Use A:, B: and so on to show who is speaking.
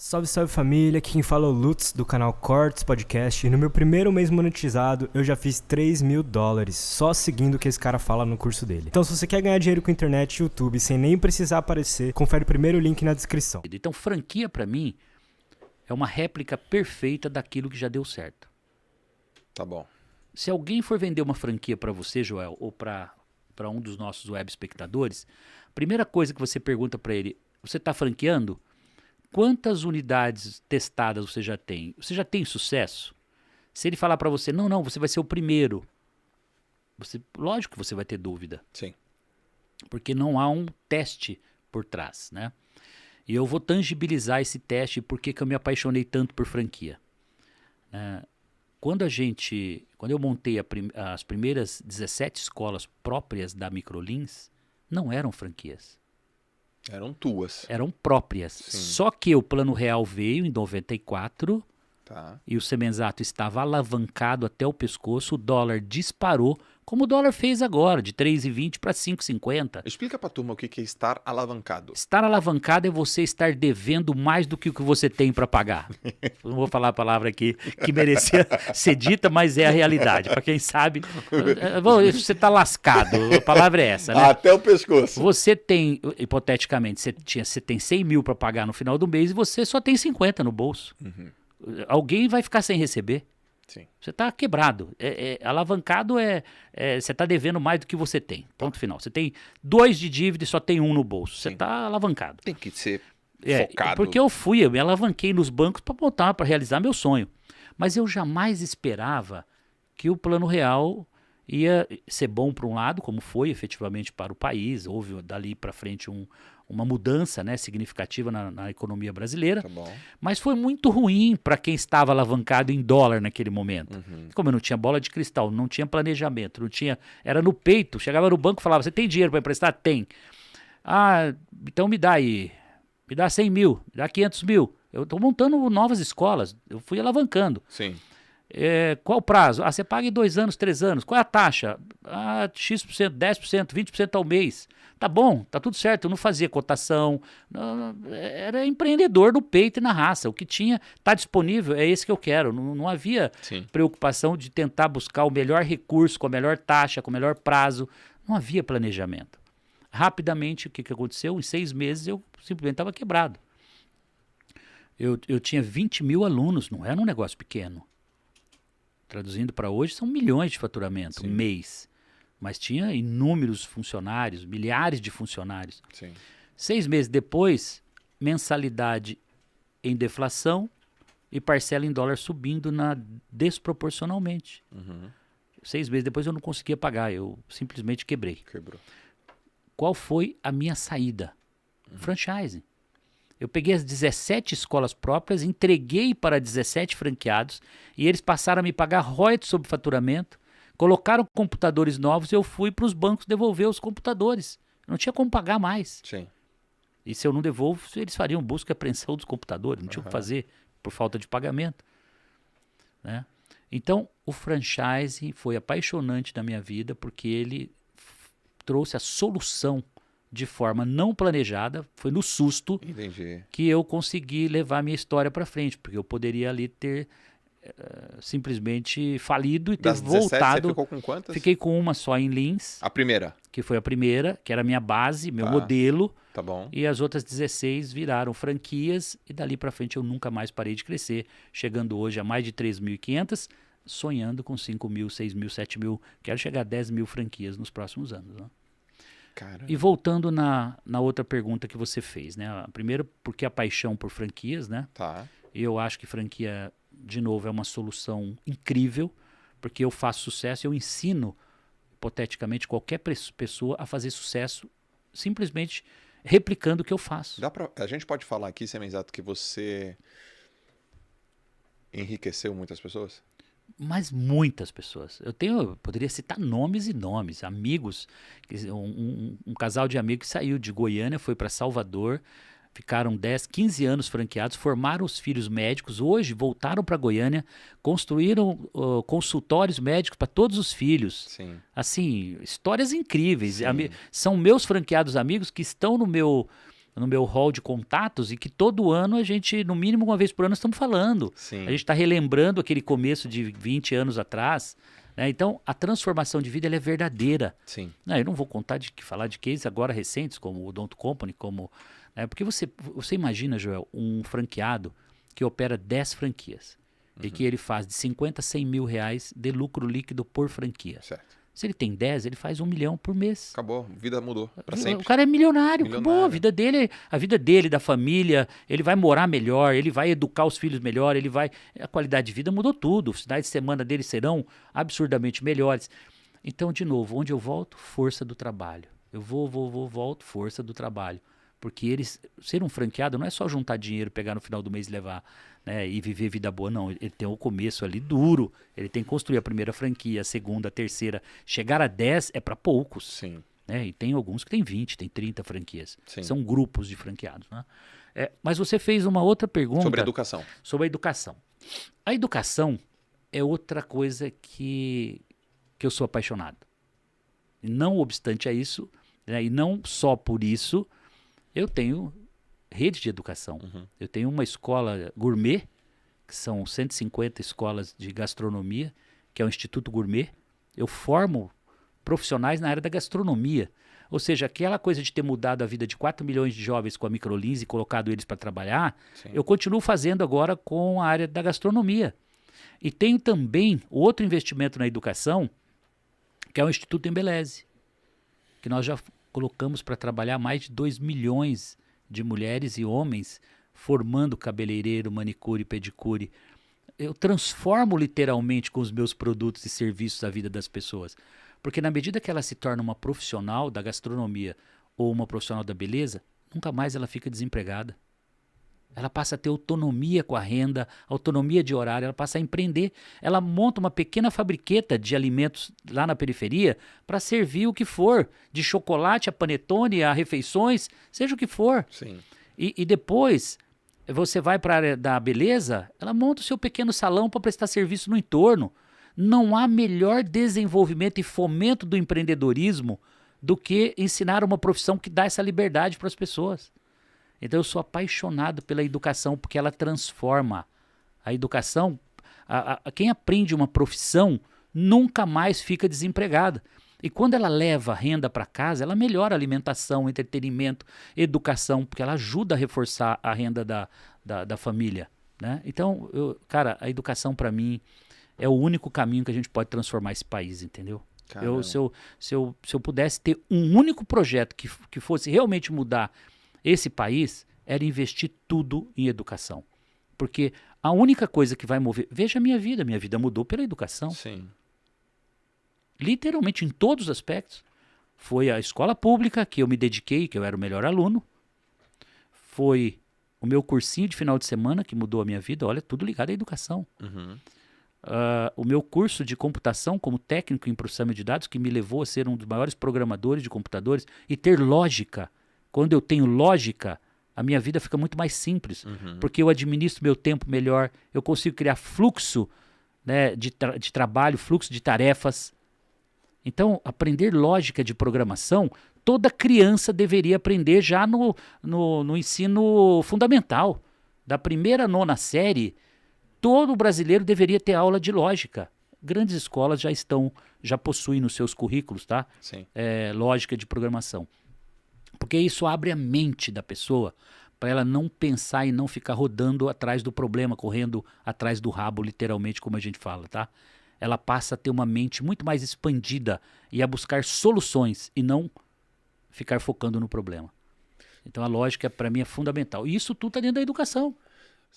A: Salve, salve família, aqui quem fala é o Lutz do canal Cortes Podcast e no meu primeiro mês monetizado eu já fiz $3.000 só seguindo o que esse cara fala no curso dele. Então se você quer ganhar dinheiro com internet e YouTube sem nem precisar aparecer, confere o primeiro link na descrição.
B: Então franquia pra mim é uma réplica perfeita daquilo que já deu certo.
C: Tá bom.
B: Se alguém for vender uma franquia pra você, Joel, ou pra um dos nossos web espectadores, a primeira coisa que você pergunta pra ele, você tá franqueando? Quantas unidades testadas você já tem? Você já tem sucesso? Se ele falar para você, não, você vai ser o primeiro. Lógico que você vai ter dúvida.
C: Sim.
B: Porque não há um teste por trás, né? E eu vou tangibilizar esse teste e por que eu me apaixonei tanto por franquia. Quando eu montei as primeiras 17 escolas próprias da Microlins, não eram franquias.
C: Eram tuas.
B: Eram próprias.
C: Sim.
B: Só que o Plano Real veio em 94
C: Tá.
B: e o Semenzato estava alavancado até o pescoço, o dólar disparou, como o dólar fez agora, de 3,20 para 5,50.
C: Explica pra turma o que é estar alavancado.
B: Estar alavancado é você estar devendo mais do que o que você tem para pagar. Não vou falar a palavra aqui que merecia ser dita, mas é a realidade. Para quem sabe, você está lascado. A palavra é essa, né?
C: Até o pescoço.
B: Você tem, hipoteticamente, você tem 100 mil para pagar no final do mês e você só tem 50 no bolso.
C: Uhum.
B: Alguém vai ficar sem receber.
C: Sim.
B: Você está quebrado. Alavancado você está devendo mais do que você tem. Ponto final. Você tem 2 de dívida e só tem 1 no bolso. Você está alavancado.
C: Tem que ser
B: É,
C: focado.
B: porque eu me alavanquei nos bancos para realizar meu sonho. Mas eu jamais esperava que o Plano Real ia ser bom para um lado, como foi efetivamente para o país. Houve dali para frente uma mudança, né, significativa na economia brasileira.
C: Tá bom.
B: Mas foi muito ruim para quem estava alavancado em dólar naquele momento.
C: Uhum.
B: Como eu não tinha bola de cristal, não tinha planejamento, não tinha, era no peito. Chegava no banco e falava, você tem dinheiro para emprestar? Tem. Ah, então me dá aí, me dá 100 mil, me dá 500 mil. Eu estou montando novas escolas, eu fui alavancando.
C: Sim.
B: Qual o prazo? Ah, você paga em 2 anos, 3 anos. Qual é a taxa? Ah, X%, 10%, 20% ao mês. Tá bom, tá tudo certo. Eu não fazia cotação. Era empreendedor no peito e na raça. O que tinha, tá disponível, é esse que eu quero. Não havia
C: Sim.
B: preocupação de tentar buscar o melhor recurso, com a melhor taxa, com o melhor prazo. Não havia planejamento. Rapidamente, o que aconteceu? Em 6 meses eu simplesmente estava quebrado. Eu tinha 20 mil alunos, não era um negócio pequeno. Traduzindo para hoje, são milhões de faturamento,
C: Sim.
B: mês. Mas tinha inúmeros funcionários, milhares de funcionários.
C: Sim.
B: 6 meses depois, mensalidade em deflação e parcela em dólar subindo desproporcionalmente.
C: Uhum.
B: 6 meses depois eu não conseguia pagar, eu simplesmente quebrei.
C: Quebrou.
B: Qual foi a minha saída? Franchising. Eu peguei as 17 escolas próprias, entreguei para 17 franqueados e eles passaram a me pagar royalties sobre faturamento, colocaram computadores novos e eu fui para os bancos devolver os computadores. Não tinha como pagar mais.
C: Sim.
B: E se eu não devolvo, eles fariam busca e apreensão dos computadores. Não tinha o que fazer por falta de pagamento. Né? Então, o franchising foi apaixonante na minha vida porque ele trouxe a solução de forma não planejada, foi no susto.
C: Entendi.
B: Que eu consegui levar minha história para frente, porque eu poderia ali ter simplesmente falido e ter
C: Das 17,
B: voltado.
C: você ficou com quantas?
B: Fiquei com uma só em Lins,
C: A primeira.
B: que foi a primeira, que era a minha base, meu
C: Tá.
B: modelo,
C: Tá bom.
B: e as outras 16 viraram franquias, e dali para frente eu nunca mais parei de crescer, chegando hoje a mais de 3.500, sonhando com 5 mil, 6 mil, 7 mil, quero chegar a 10 mil franquias nos próximos anos. Né?
C: Caramba.
B: E voltando na outra pergunta que você fez, né? Primeiro, porque a paixão por franquias, né?
C: Tá.
B: E eu acho que franquia, de novo, é uma solução incrível, porque eu faço sucesso, eu ensino, hipoteticamente, qualquer pessoa a fazer sucesso simplesmente replicando o que eu faço.
C: A gente pode falar aqui, Semenzato, que você enriqueceu muitas pessoas?
B: Mas muitas pessoas. Eu poderia citar nomes e nomes, amigos, um casal de amigos que saiu de Goiânia, foi para Salvador, ficaram 10, 15 anos franqueados, formaram os filhos médicos, hoje voltaram para Goiânia, construíram consultórios médicos para todos os filhos.
C: Sim.
B: Assim, histórias incríveis.
C: Sim.
B: São meus franqueados amigos que estão no meu no meu hall de contatos e que todo ano a gente, no mínimo uma vez por ano, estamos falando.
C: Sim.
B: A gente está relembrando aquele começo de 20 anos atrás. Né? Então, a transformação de vida ela é verdadeira.
C: Sim.
B: Não, eu não vou falar de cases agora recentes, como o Don't Company, porque você imagina, Joel, um franqueado que opera 10 franquias e que ele faz de 50 a 100 mil reais de lucro líquido por franquia.
C: Certo.
B: Se ele tem 10, ele faz 1 milhão por mês.
C: Acabou. A vida mudou pra sempre.
B: O cara é milionário, acabou. A vida dele, da família, ele vai morar melhor, ele vai educar os filhos melhor, a qualidade de vida mudou tudo. Os finais de semana dele serão absurdamente melhores. Então, de novo, onde eu volto? Força do trabalho. Eu volto, força do trabalho. Porque ser um franqueado não é só juntar dinheiro, pegar no final do mês e levar, né, e viver vida boa, não. Ele tem o começo ali duro, ele tem que construir a primeira franquia, a segunda, a terceira. Chegar a 10 é para poucos.
C: Sim.
B: Né? E tem alguns que tem 20, tem 30 franquias.
C: Sim.
B: São grupos de franqueados. Né? Mas você fez uma outra pergunta.
C: Sobre a educação.
B: Sobre a educação. A educação é outra coisa que eu sou apaixonado. E não obstante a isso, né, e não só por isso, eu tenho rede de educação.
C: Uhum.
B: Eu tenho uma escola gourmet, que são 150 escolas de gastronomia, que é o Instituto Gourmet. Eu formo profissionais na área da gastronomia. Ou seja, aquela coisa de ter mudado a vida de 4 milhões de jovens com a Microlins e colocado eles para trabalhar,
C: Sim.
B: eu continuo fazendo agora com a área da gastronomia. E tenho também outro investimento na educação, que é o Instituto Embeleze, que nós já colocamos para trabalhar mais de 2 milhões de mulheres e homens formando cabeleireiro, manicure e pedicure. Eu transformo literalmente com os meus produtos e serviços a vida das pessoas. Porque na medida que ela se torna uma profissional da gastronomia ou uma profissional da beleza, nunca mais ela fica desempregada. Ela passa a ter autonomia com a renda, autonomia de horário, ela passa a empreender. Ela monta uma pequena fabriqueta de alimentos lá na periferia para servir o que for, de chocolate a panetone, a refeições, seja o que for.
C: Sim.
B: E depois você vai para a área da beleza, ela monta o seu pequeno salão para prestar serviço no entorno. Não há melhor desenvolvimento e fomento do empreendedorismo do que ensinar uma profissão que dá essa liberdade para as pessoas. Então eu sou apaixonado pela educação porque ela transforma. A educação, quem aprende uma profissão nunca mais fica desempregado. E quando ela leva renda para casa, ela melhora a alimentação, entretenimento, educação, porque ela ajuda a reforçar a renda da família. Né? Então, cara, a educação para mim é o único caminho que a gente pode transformar esse país, entendeu? Se eu pudesse ter um único projeto que fosse realmente mudar esse país, era investir tudo em educação. Porque a única coisa que vai mover... Veja a minha vida mudou pela educação.
C: Sim.
B: Literalmente em todos os aspectos. Foi a escola pública que eu me dediquei, que eu era o melhor aluno. Foi o meu cursinho de final de semana que mudou a minha vida. Olha, tudo ligado à educação.
C: Uhum.
B: O meu curso de computação como técnico em processamento de dados, que me levou a ser um dos maiores programadores de computadores e ter lógica. Quando eu tenho lógica, a minha vida fica muito mais simples, porque eu administro meu tempo melhor, eu consigo criar fluxo, né, de trabalho, fluxo de tarefas. Então, aprender lógica de programação, toda criança deveria aprender já no ensino fundamental. Da primeira à 9ª série, todo brasileiro deveria ter aula de lógica. Grandes escolas já possuem nos seus currículos, tá?
C: Sim.
B: Lógica de programação. Porque isso abre a mente da pessoa para ela não pensar e não ficar rodando atrás do problema, correndo atrás do rabo, literalmente, como a gente fala, tá? Ela passa a ter uma mente muito mais expandida e a buscar soluções e não ficar focando no problema. Então a lógica para mim é fundamental. E isso tudo está dentro da educação.